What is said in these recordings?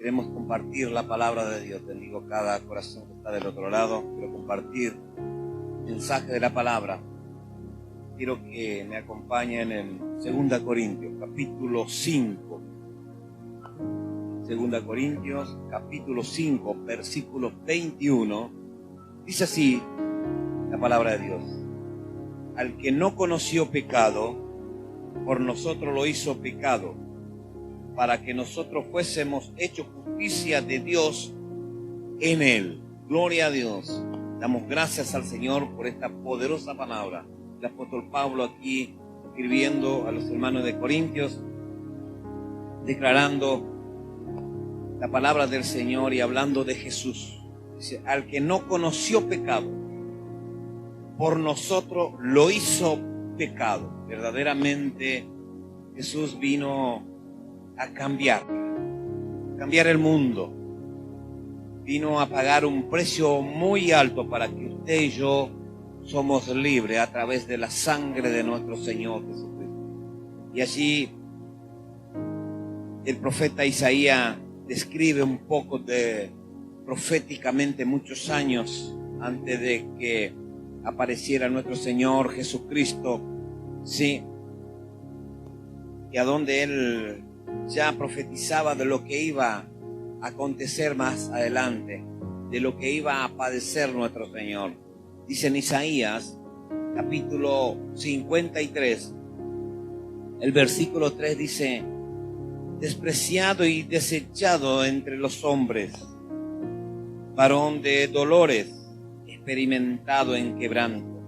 Queremos compartir la palabra de Dios. Bendigo cada corazón que está del otro lado. Quiero compartir el mensaje de la palabra. Quiero que me acompañen en 2 Corintios, capítulo 5. 2 Corintios, capítulo 5, versículo 21. Dice así la palabra de Dios. Al que no conoció pecado, por nosotros lo hizo pecado, para que nosotros fuésemos hechos justicia de Dios en él. Gloria a Dios. Damos gracias al Señor por esta poderosa palabra. El apóstol Pablo aquí escribiendo a los hermanos de Corintios, declarando la palabra del Señor y hablando de Jesús. Dice, al que no conoció pecado, por nosotros lo hizo pecado. Verdaderamente Jesús vino a cambiar el mundo. Vino a pagar un precio muy alto para que usted y yo somos libres a través de la sangre de nuestro Señor Jesucristo. Y allí el profeta Isaías describe un poco proféticamente muchos años antes de que apareciera nuestro Señor Jesucristo, sí, y a donde él ya profetizaba de lo que iba a acontecer más adelante, de lo que iba a padecer nuestro Señor. Dice en Isaías, capítulo 53, el versículo 3 dice: despreciado y desechado entre los hombres, varón de dolores, experimentado en quebranto.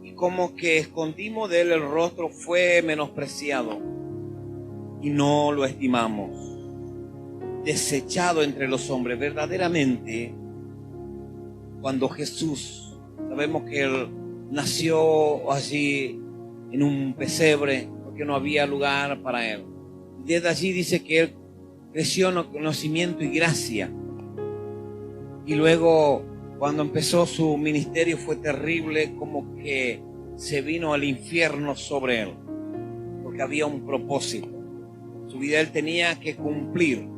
Y como que escondimos de él el rostro, fue menospreciado y no lo estimamos. Desechado entre los hombres. Verdaderamente, cuando Jesús, sabemos que él nació allí en un pesebre porque no había lugar para él. Desde allí dice que él creció en conocimiento y gracia. Y luego, cuando empezó su ministerio, fue terrible, como que se vino al infierno sobre él, porque había un propósito. Su vida, él tenía que cumplir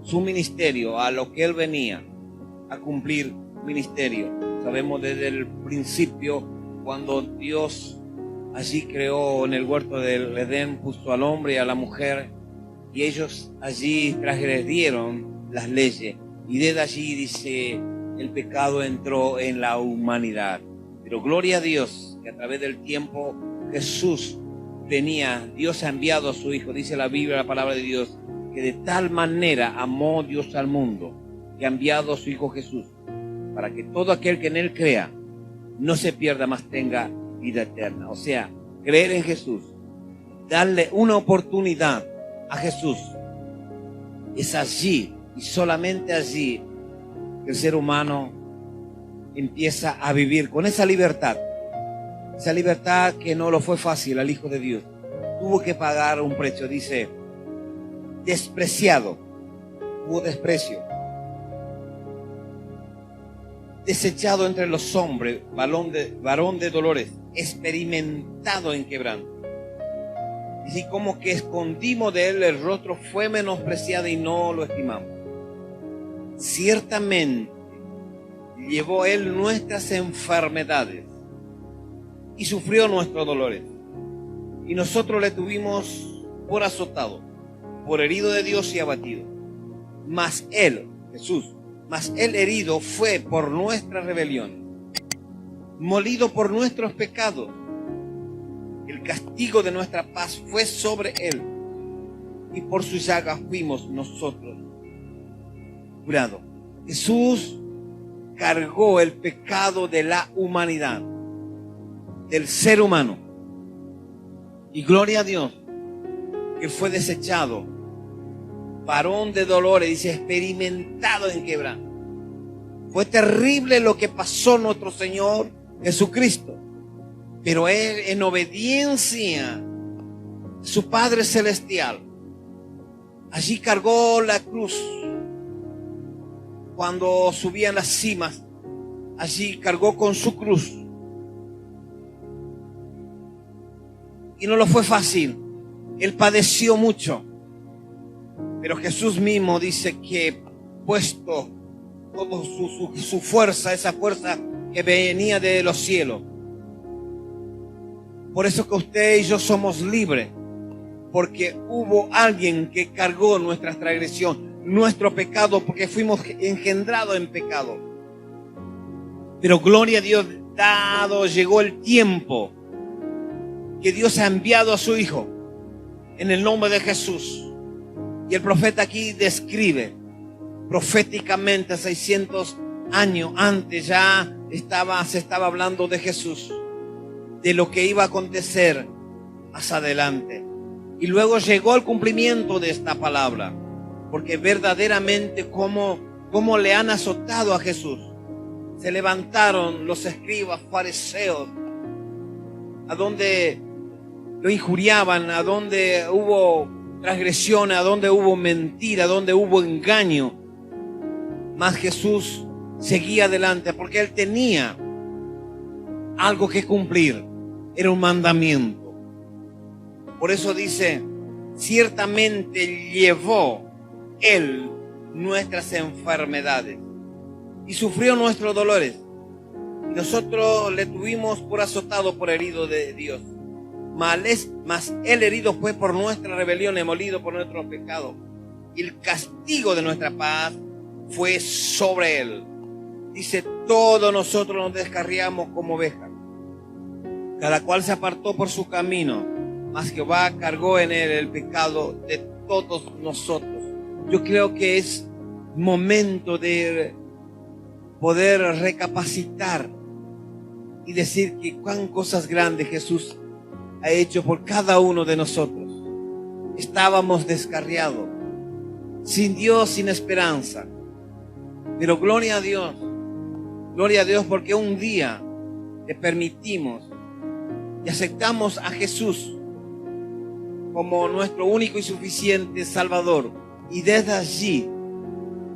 su ministerio, a lo que él venía a cumplir ministerio. Sabemos desde el principio, cuando Dios allí creó en el huerto del Edén, puso al hombre y a la mujer, y ellos allí transgredieron las leyes, y desde allí dice, el pecado entró en la humanidad. Pero gloria a Dios que a través del tiempo Jesús venía, Dios ha enviado a su Hijo, dice la Biblia, la palabra de Dios, que de tal manera amó Dios al mundo, que ha enviado a su Hijo Jesús, para que todo aquel que en él crea no se pierda, mas tenga vida eterna. O sea, creer en Jesús, darle una oportunidad a Jesús, es allí y solamente allí que el ser humano empieza a vivir con esa libertad que no lo fue fácil al Hijo de Dios. Tuvo que pagar un precio. Dice, despreciado, hubo desprecio, desechado entre los hombres, varón de dolores, experimentado en quebranto. Y como que escondimos de él el rostro, fue menospreciado y no lo estimamos. Ciertamente llevó él nuestras enfermedades y sufrió nuestros dolores. Y nosotros le tuvimos por azotado, por herido de Dios y abatido. Mas él, Jesús, herido fue por nuestra rebelión, molido por nuestros pecados. El castigo de nuestra paz fue sobre él, y por sus llagas fuimos nosotros curados. Jesús cargó el pecado de la humanidad, del ser humano. Y gloria a Dios que fue desechado, varón de dolores, dice, experimentado en quebranto. Fue terrible lo que pasó nuestro Señor Jesucristo, pero él, en obediencia a su Padre Celestial, allí cargó la cruz. Cuando subían las cimas, allí cargó con su cruz. Y no lo fue fácil. Él padeció mucho. Pero Jesús mismo dice que puesto toda su fuerza, esa fuerza que venía de los cielos. Por eso que usted y yo somos libres, porque hubo alguien que cargó nuestra transgresión, nuestro pecado, porque fuimos engendrados en pecado. Pero gloria a Dios, llegó el tiempo que Dios ha enviado a su Hijo en el nombre de Jesús. Y el profeta aquí describe proféticamente 600 años antes ya se estaba hablando de Jesús, de lo que iba a acontecer más adelante. Y luego llegó el cumplimiento de esta palabra, porque verdaderamente como le han azotado a Jesús. Se levantaron los escribas, fariseos, a donde lo injuriaban, a donde hubo transgresión, a donde hubo mentira, a donde hubo engaño. Mas Jesús seguía adelante porque Él tenía algo que cumplir. Era un mandamiento. Por eso dice, ciertamente llevó Él nuestras enfermedades y sufrió nuestros dolores. Y nosotros le tuvimos por azotado, por herido de Dios. Mas Él herido fue por nuestra rebelión, molido por nuestros pecados. Y el castigo de nuestra paz fue sobre Él. Dice, todos nosotros nos descarriamos como ovejas. Cada cual se apartó por su camino, mas Jehová cargó en Él el pecado de todos nosotros. Yo creo que es momento de poder recapacitar y decir que cuán cosas grandes Jesús ha hecho por cada uno de nosotros. Estábamos descarriados, sin Dios, sin esperanza. Pero gloria a Dios porque un día le permitimos y aceptamos a Jesús como nuestro único y suficiente Salvador. Y desde allí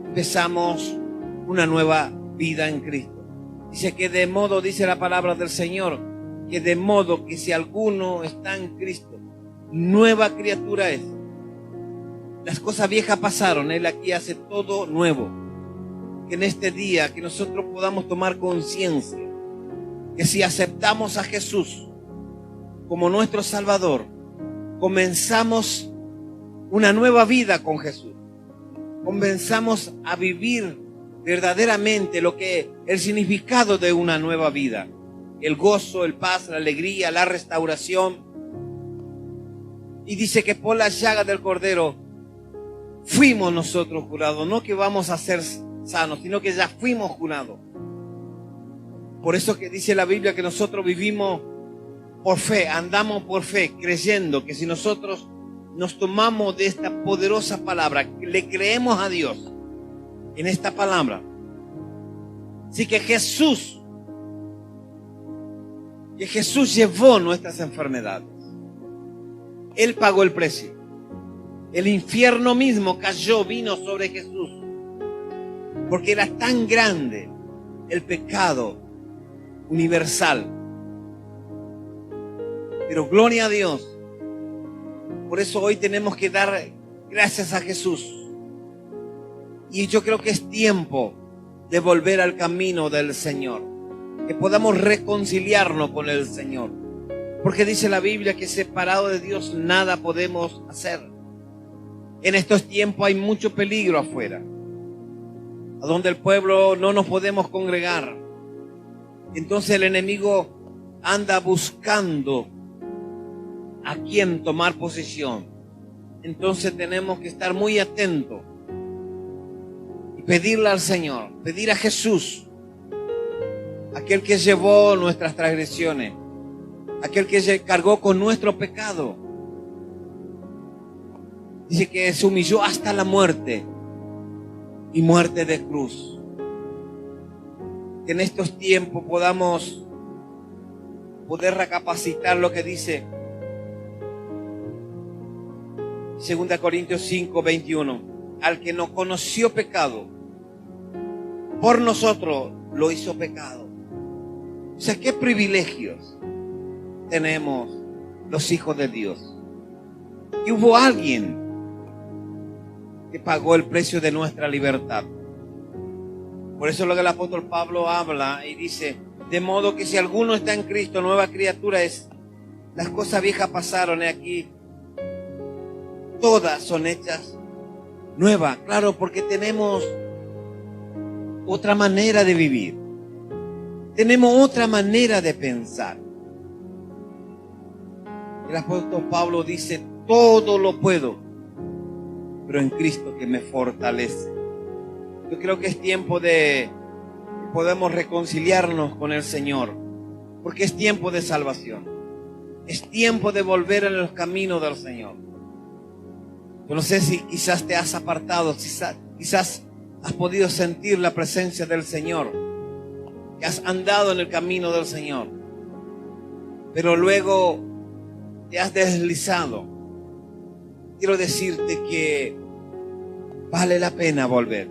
empezamos una nueva vida en Cristo. Dice que de modo, dice la palabra del Señor, que de modo que si alguno está en Cristo, nueva criatura es. Las cosas viejas pasaron, Él aquí hace todo nuevo. Que en este día, que nosotros podamos tomar conciencia, que si aceptamos a Jesús como nuestro Salvador, comenzamos una nueva vida con Jesús. Comenzamos a vivir verdaderamente lo que el significado de una nueva vida, el gozo, el paz, la alegría, la restauración. Y dice que por la llaga del Cordero fuimos nosotros curados, no que vamos a ser sanos, sino que ya fuimos curados. Por eso que dice la Biblia que nosotros vivimos por fe, andamos por fe, creyendo que si nosotros nos tomamos de esta poderosa palabra, le creemos a Dios en esta palabra. Así que Jesús llevó nuestras enfermedades. Él pagó el precio. El infierno mismo vino sobre Jesús, porque era tan grande el pecado universal. Pero gloria a Dios. Por eso hoy tenemos que dar gracias a Jesús. Y yo creo que es tiempo de volver al camino del Señor, que podamos reconciliarnos con el Señor, porque dice la Biblia que separado de Dios nada podemos hacer. En estos tiempos hay mucho peligro afuera, a donde el pueblo no nos podemos congregar. Entonces el enemigo anda buscando a quien tomar posesión. Entonces tenemos que estar muy atentos y pedirle al Señor, pedir a Jesús, aquel que llevó nuestras transgresiones, aquel que cargó con nuestro pecado. Dice que se humilló hasta la muerte y muerte de cruz. Que en estos tiempos podamos poder recapacitar lo que dice 2 Corintios 5, 21. Al que no conoció pecado, por nosotros lo hizo pecado. O sea, qué privilegios tenemos los hijos de Dios. Y hubo alguien que pagó el precio de nuestra libertad. Por eso es lo que el apóstol Pablo habla y dice: de modo que si alguno está en Cristo, nueva criatura es. Las cosas viejas pasaron y aquí todas son hechas nuevas. Claro, porque tenemos otra manera de vivir. Tenemos otra manera de pensar. El apóstol Pablo dice: todo lo puedo, pero en Cristo que me fortalece. Yo creo que es tiempo de que podemos reconciliarnos con el Señor, porque es tiempo de salvación. Es tiempo de volver en los caminos del Señor. Yo no sé si quizás te has apartado, quizás has podido sentir la presencia del Señor, que has andado en el camino del Señor, pero luego te has deslizado. Quiero decirte que vale la pena volver,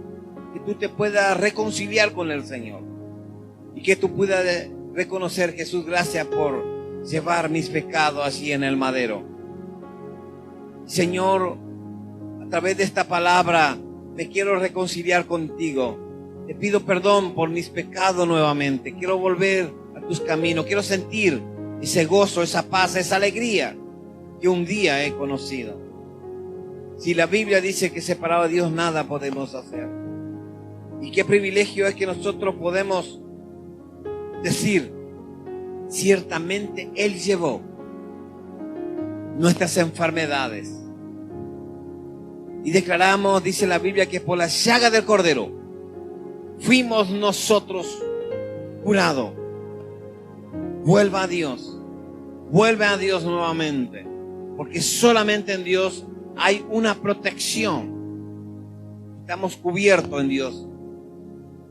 que tú te puedas reconciliar con el Señor y que tú puedas reconocer: Jesús, gracias por llevar mis pecados así en el madero. Señor, a través de esta palabra me quiero reconciliar contigo. Te pido perdón por mis pecados nuevamente. Quiero volver a tus caminos. Quiero sentir ese gozo, esa paz, esa alegría que un día he conocido. Si la Biblia dice que separado de Dios nada podemos hacer. Y qué privilegio es que nosotros podemos decir: ciertamente Él llevó nuestras enfermedades. Y declaramos, dice la Biblia, que por la llaga del Cordero fuimos nosotros curados. Vuelva a Dios nuevamente, porque solamente en Dios hay una protección. Estamos cubiertos en Dios.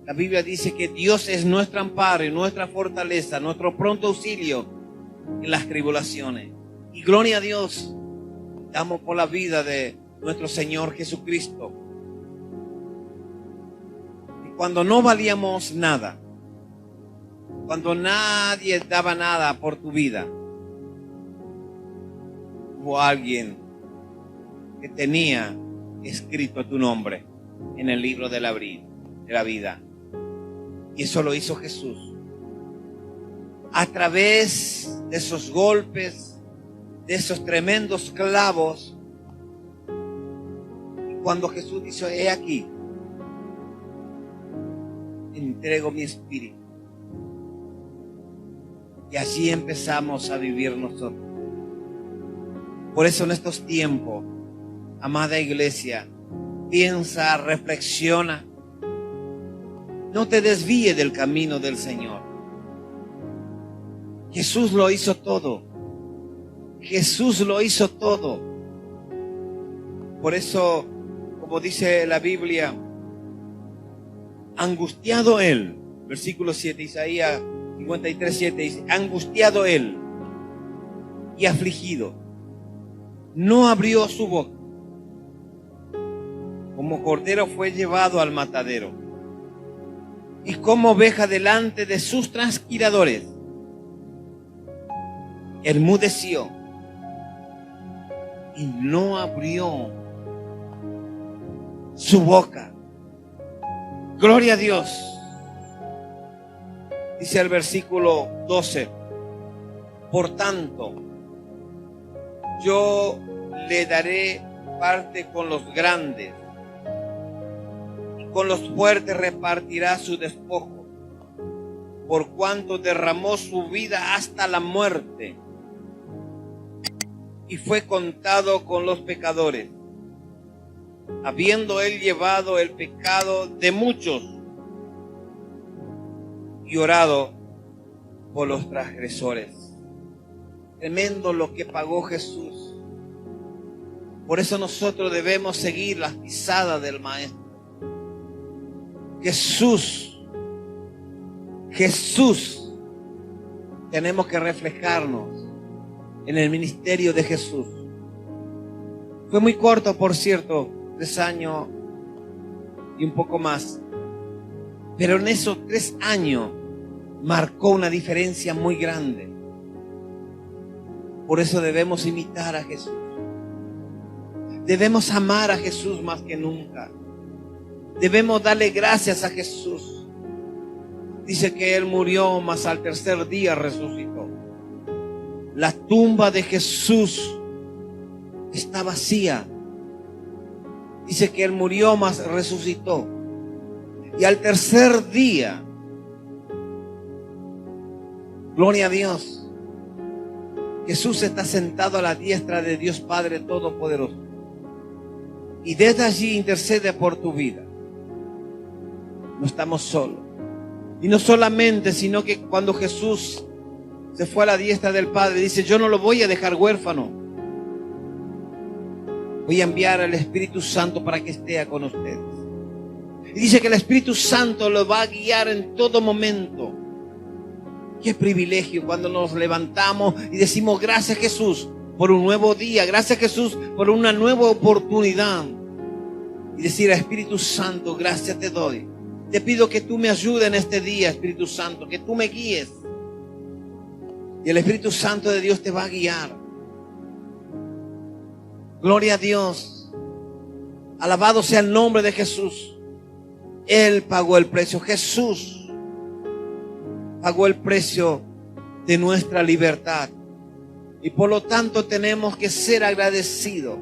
La Biblia dice que Dios es nuestro amparo y nuestra fortaleza, nuestro pronto auxilio en las tribulaciones. Y gloria a Dios, damos por la vida de nuestro Señor Jesucristo. Y cuando no valíamos nada, cuando nadie daba nada por tu vida, hubo alguien que tenía escrito tu nombre en el libro de la vida. Y eso lo hizo Jesús. A través de esos golpes, de esos tremendos clavos, cuando Jesús dijo: he aquí, entrego mi espíritu. Y así empezamos a vivir nosotros. Por eso en estos tiempos, amada iglesia, piensa, reflexiona. No te desvíes del camino del Señor. Jesús lo hizo todo. Jesús lo hizo todo. Por eso, como dice la Biblia, angustiado Él, versículo 7, Isaías 53:7 dice: angustiado Él y afligido, no abrió su boca. Como cordero fue llevado al matadero, y como oveja delante de sus trasquiladores, enmudeció y no abrió su boca. Gloria a Dios. Dice el versículo 12: por tanto, yo le daré parte con los grandes, y con los fuertes repartirá su despojo, por cuanto derramó su vida hasta la muerte, y fue contado con los pecadores, habiendo él llevado el pecado de muchos y orado por los transgresores. Tremendo lo que pagó Jesús. Por eso nosotros debemos seguir las pisadas del Maestro. Jesús, tenemos que reflejarnos en el ministerio de Jesús. Fue muy corto, por cierto, 3 años y un poco más. Pero en esos 3 años marcó una diferencia muy grande. Por eso debemos imitar a Jesús. Debemos amar a Jesús más que nunca. Debemos darle gracias a Jesús. Dice que Él murió, mas al tercer día resucitó. La tumba de Jesús está vacía. Dice que Él murió, mas resucitó. Y al tercer día, gloria a Dios, Jesús está sentado a la diestra de Dios Padre Todopoderoso. Y desde allí intercede por tu vida. No estamos solos. Y no solamente, sino que cuando Jesús se fue a la diestra del Padre, dice: yo no lo voy a dejar huérfano. Voy a enviar al Espíritu Santo para que esté con ustedes. Y dice que el Espíritu Santo lo va a guiar en todo momento. Qué privilegio cuando nos levantamos y decimos: gracias Jesús por un nuevo día, gracias Jesús por una nueva oportunidad. Y decir: Espíritu Santo, gracias te doy. Te pido que tú me ayudes en este día, Espíritu Santo, que tú me guíes. Y el Espíritu Santo de Dios te va a guiar. Gloria a Dios. Alabado sea el nombre de Jesús. Él pagó el precio. Jesús pagó el precio de nuestra libertad. Y por lo tanto tenemos que ser agradecidos.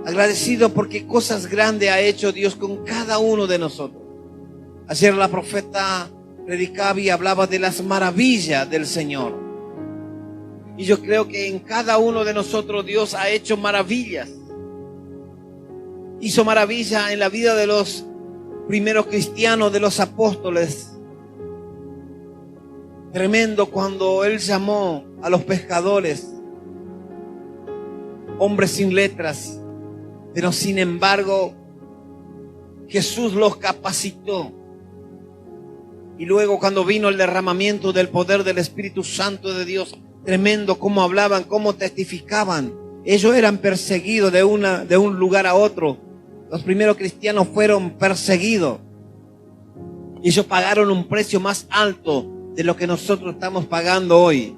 Agradecidos porque cosas grandes ha hecho Dios con cada uno de nosotros. Ayer la profeta predicaba y hablaba de las maravillas del Señor. Y yo creo que en cada uno de nosotros Dios ha hecho maravillas. Hizo maravillas en la vida de los primeros cristianos, de los apóstoles. Tremendo cuando Él llamó a los pescadores, hombres sin letras, pero sin embargo Jesús los capacitó. Y luego cuando vino el derramamiento del poder del Espíritu Santo de Dios, tremendo cómo hablaban, cómo testificaban. Ellos eran perseguidos de un lugar a otro. Los primeros cristianos fueron perseguidos. Y ellos pagaron un precio más alto de lo que nosotros estamos pagando hoy.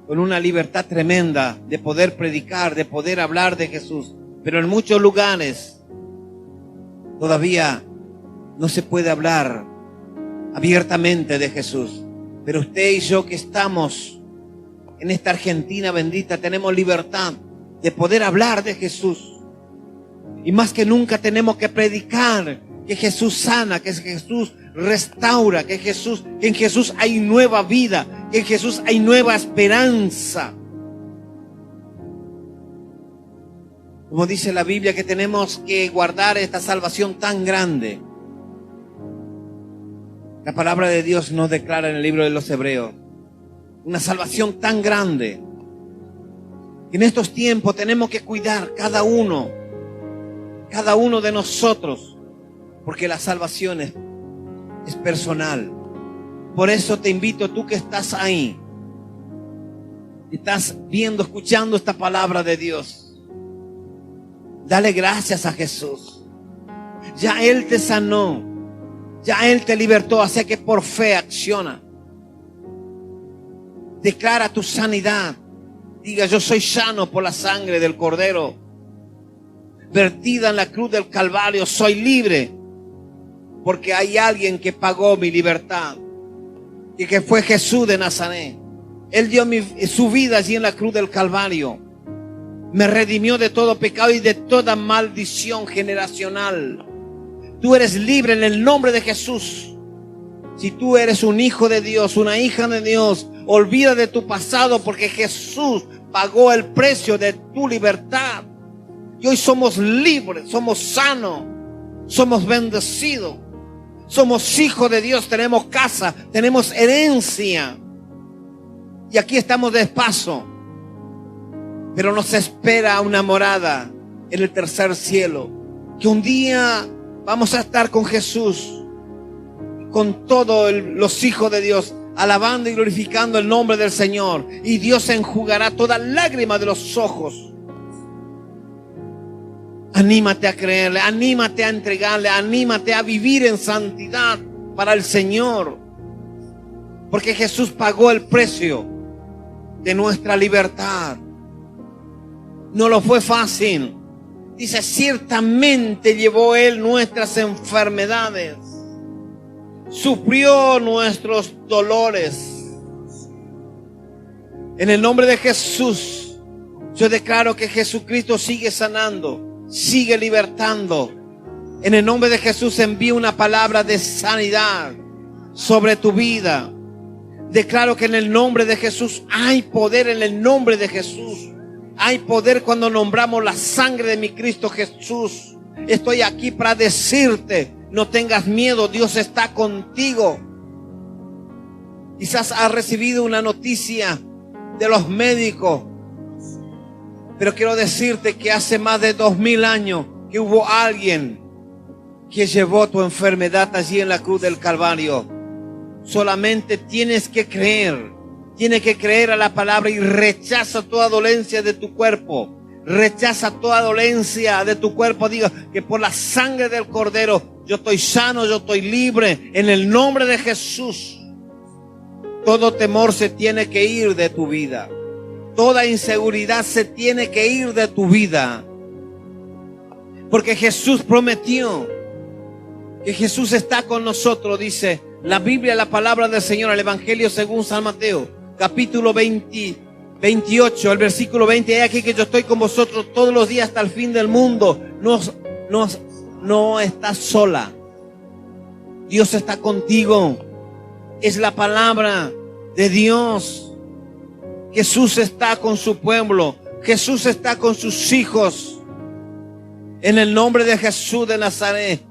Con una libertad tremenda de poder predicar, de poder hablar de Jesús. Pero en muchos lugares todavía no se puede hablar abiertamente de Jesús. Pero usted y yo que estamos en esta Argentina bendita, tenemos libertad de poder hablar de Jesús. Y más que nunca tenemos que predicar que Jesús sana, que Jesús restaura, que en Jesús hay nueva vida, que en Jesús hay nueva esperanza. Como dice la Biblia, que tenemos que guardar esta salvación tan grande. La palabra de Dios nos declara en el libro de los Hebreos una salvación tan grande. En estos tiempos tenemos que cuidar cada uno de nosotros, porque la salvación es personal. Por eso te invito, tú que estás ahí, estás viendo, escuchando esta palabra de Dios, dale gracias a Jesús. Ya Él te sanó, ya Él te libertó, así que por fe acciona. Declara tu sanidad. Diga: yo soy sano por la sangre del Cordero vertida en la cruz del Calvario. Soy libre porque hay alguien que pagó mi libertad, y que fue Jesús de Nazaret. Él dio su vida allí en la cruz del Calvario. Me redimió de todo pecado y de toda maldición generacional. Tú eres libre en el nombre de Jesús. Si tú eres un hijo de Dios, una hija de Dios, olvida de tu pasado, porque Jesús pagó el precio de tu libertad. Y hoy somos libres, somos sanos, somos bendecidos, somos hijos de Dios, tenemos casa, tenemos herencia. Y aquí estamos de paso, pero nos espera una morada en el tercer cielo, que un día vamos a estar con Jesús, con todos los hijos de Dios, alabando y glorificando el nombre del Señor. Y Dios enjugará toda lágrima de los ojos. Anímate a creerle, anímate a entregarle, anímate a vivir en santidad para el Señor. Porque Jesús pagó el precio de nuestra libertad. No lo fue fácil. Dice, ciertamente llevó Él nuestras enfermedades, sufrió nuestros dolores. En el nombre de Jesús, yo declaro que Jesucristo sigue sanando, sigue libertando. En el nombre de Jesús envío una palabra de sanidad sobre tu vida. Declaro que en el nombre de Jesús hay poder, en el nombre de Jesús. Hay poder cuando nombramos la sangre de mi Cristo Jesús. Estoy aquí para decirte, no tengas miedo, Dios está contigo. Quizás has recibido una noticia de los médicos, pero quiero decirte que hace más de 2000 años que hubo alguien que llevó tu enfermedad allí en la cruz del Calvario. Solamente tienes que creer. Tienes que creer a la palabra y rechaza toda dolencia de tu cuerpo. Rechaza toda dolencia de tu cuerpo. Diga que por la sangre del Cordero yo estoy sano, yo estoy libre. En el nombre de Jesús. Todo temor se tiene que ir de tu vida. Toda inseguridad se tiene que ir de tu vida. Porque Jesús prometió que Jesús está con nosotros, dice la Biblia, la palabra del Señor, el Evangelio según San Mateo, capítulo 28, el versículo 20. He aquí que yo estoy con vosotros todos los días hasta el fin del mundo. No estás sola. Dios está contigo. Es la palabra de Dios. Jesús está con su pueblo. Jesús está con sus hijos. En el nombre de Jesús de Nazaret.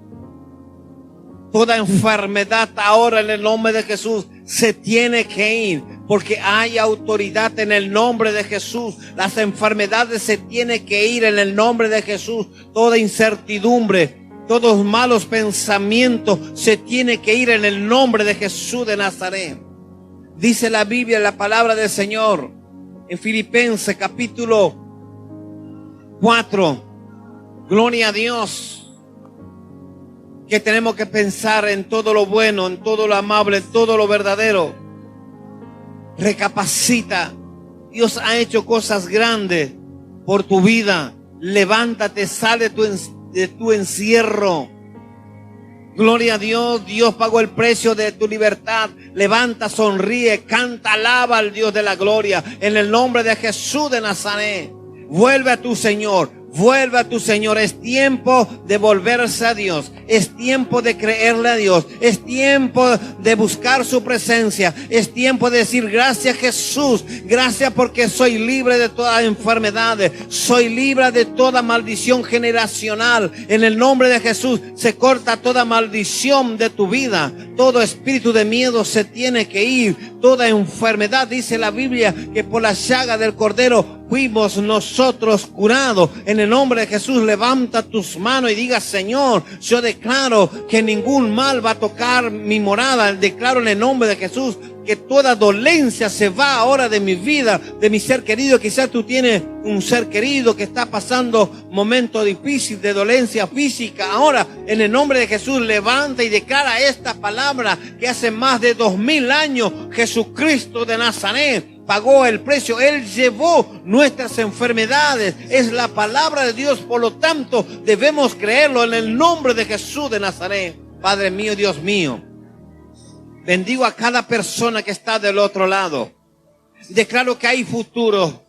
Toda enfermedad ahora en el nombre de Jesús se tiene que ir, porque hay autoridad en el nombre de Jesús. Las enfermedades se tienen que ir en el nombre de Jesús. Toda incertidumbre, todos malos pensamientos se tiene que ir en el nombre de Jesús de Nazaret. Dice la Biblia, la palabra del Señor, en Filipenses capítulo 4. Gloria a Dios. Que tenemos que pensar en todo lo bueno, en todo lo amable, en todo lo verdadero. Recapacita. Dios ha hecho cosas grandes por tu vida. Levántate, sale de tu encierro. Gloria a Dios. Dios pagó el precio de tu libertad. Levanta, sonríe, canta, alaba al Dios de la gloria. En el nombre de Jesús de Nazaret. Vuelve a tu Señor. Vuelve a tu Señor. Es tiempo de volverse a Dios. Es tiempo de creerle a Dios. Es tiempo de buscar su presencia. Es tiempo de decir gracias Jesús. Gracias porque soy libre de todas enfermedades. Soy libre de toda maldición generacional. En el nombre de Jesús se corta toda maldición de tu vida. Todo espíritu de miedo se tiene que ir. Toda enfermedad, dice la Biblia, que por la llaga del Cordero fuimos nosotros curados. En el nombre de Jesús, levanta tus manos y diga: Señor, yo declaro que ningún mal va a tocar mi morada. Declaro en el nombre de Jesús que toda dolencia se va ahora de mi vida, de mi ser querido. Quizás tú tienes un ser querido que está pasando momentos difíciles de dolencia física. Ahora, en el nombre de Jesús, levanta y declara esta palabra que hace más de 2000 años Jesucristo de Nazaret pagó el precio. Él llevó nuestras enfermedades. Es la palabra de Dios. Por lo tanto, debemos creerlo en el nombre de Jesús de Nazaret. Padre mío, Dios mío, bendigo a cada persona que está del otro lado. Declaro que hay futuro.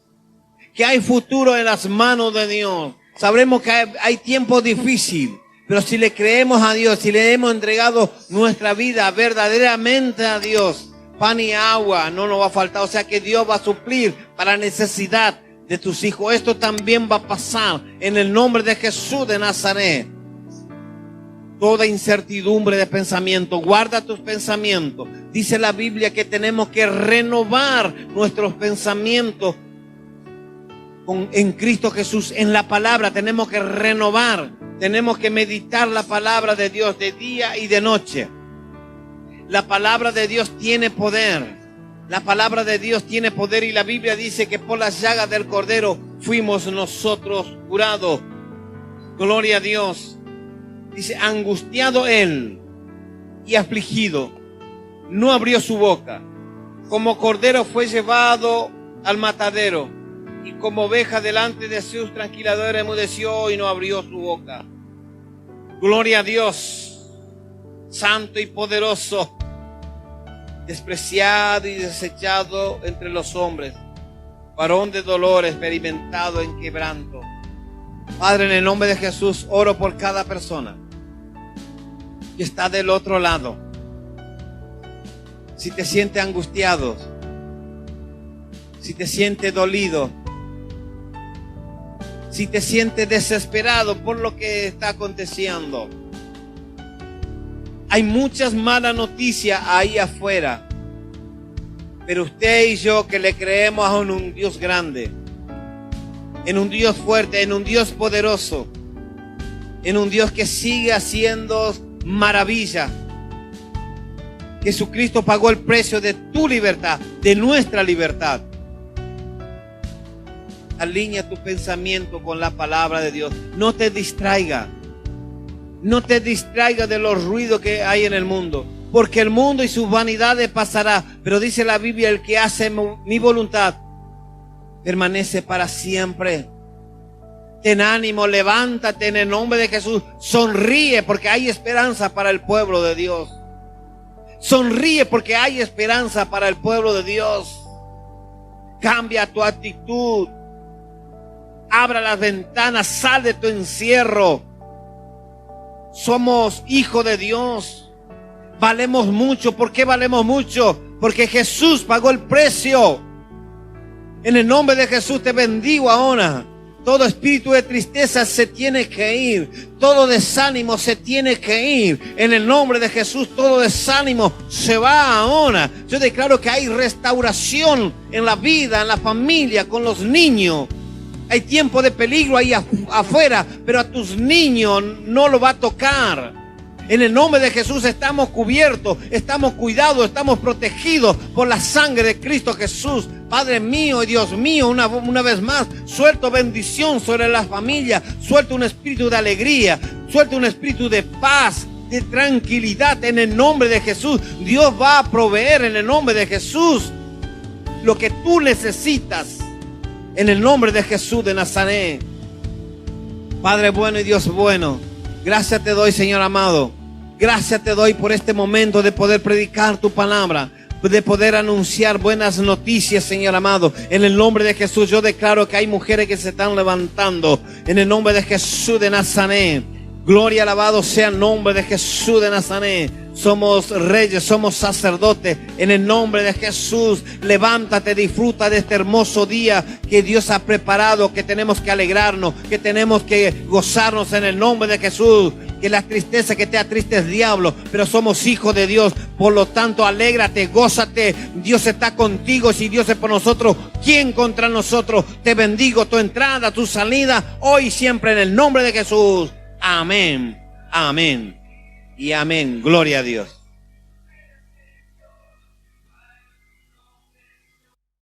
Que hay futuro en las manos de Dios. Sabremos que hay tiempo difícil. Pero si le creemos a Dios, si le hemos entregado nuestra vida verdaderamente a Dios, pan y agua no nos va a faltar. O sea que Dios va a suplir para la necesidad de tus hijos. Esto también va a pasar en el nombre de Jesús de Nazaret. Toda incertidumbre de pensamiento, guarda tus pensamientos. Dice la Biblia que tenemos que renovar nuestros pensamientos en Cristo Jesús. En la palabra tenemos que renovar. Tenemos que meditar la palabra de Dios de día y de noche. La palabra de Dios tiene poder. La palabra de Dios tiene poder y la Biblia dice que por las llagas del Cordero fuimos nosotros curados. Gloria a Dios. Dice: angustiado él y afligido, no abrió su boca. Como cordero fue llevado al matadero, y como oveja delante de sus tranquiladores enmudeció y no abrió su boca. Gloria a Dios, santo y poderoso, despreciado y desechado entre los hombres, varón de dolor, experimentado en quebranto. Padre, en el nombre de Jesús, oro por cada persona que está del otro lado. Si te sientes angustiado, si te sientes dolido, si te sientes desesperado por lo que está aconteciendo, hay muchas malas noticias ahí afuera, pero usted y yo que le creemos a un Dios grande, en un Dios fuerte, en un Dios poderoso, en un Dios que sigue haciendo maravilla. Jesucristo pagó el precio de tu libertad, de nuestra libertad. Alinea tu pensamiento con la palabra de Dios. No te distraiga. No te distraiga de los ruidos que hay en el mundo. Porque el mundo y sus vanidades pasará. Pero dice la Biblia, el que hace mi voluntad permanece para siempre. Ten ánimo, levántate en el nombre de Jesús. Sonríe porque hay esperanza para el pueblo de Dios. Sonríe porque hay esperanza para el pueblo de Dios. Cambia tu actitud. Abra las ventanas, sal de tu encierro. Somos hijos de Dios. Valemos mucho. ¿Por qué valemos mucho? Porque Jesús pagó el precio. En el nombre de Jesús te bendigo ahora. Todo espíritu de tristeza se tiene que ir. Todo desánimo se tiene que ir. En el nombre de Jesús todo desánimo se va ahora. Yo declaro que hay restauración en la vida, en la familia, con los niños. Hay tiempo de peligro ahí afuera, pero a tus niños no lo va a tocar. En el nombre de Jesús estamos cubiertos, estamos cuidados, estamos protegidos por la sangre de Cristo Jesús. Padre mío y Dios mío, una vez más, suelto bendición sobre las familias, suelto un espíritu de alegría, suelto un espíritu de paz, de tranquilidad en el nombre de Jesús. Dios va a proveer en el nombre de Jesús lo que tú necesitas. En el nombre de Jesús de Nazaret. Padre bueno y Dios bueno, gracias te doy, Señor amado. Gracias te doy por este momento de poder predicar tu palabra, de poder anunciar buenas noticias, Señor amado. En el nombre de Jesús yo declaro que hay mujeres que se están levantando. En el nombre de Jesús de Nazaret. Gloria, alabado sea el nombre de Jesús de Nazaret. Somos reyes, somos sacerdotes. En el nombre de Jesús, levántate, disfruta de este hermoso día que Dios ha preparado, que tenemos que alegrarnos, que tenemos que gozarnos en el nombre de Jesús. Que la tristeza que te atriste es diablo, pero somos hijos de Dios. Por lo tanto, alégrate, gózate. Dios está contigo. Si Dios es por nosotros, ¿quién contra nosotros? Te bendigo tu entrada, tu salida, hoy y siempre en el nombre de Jesús. Amén, amén y amén. Gloria a Dios.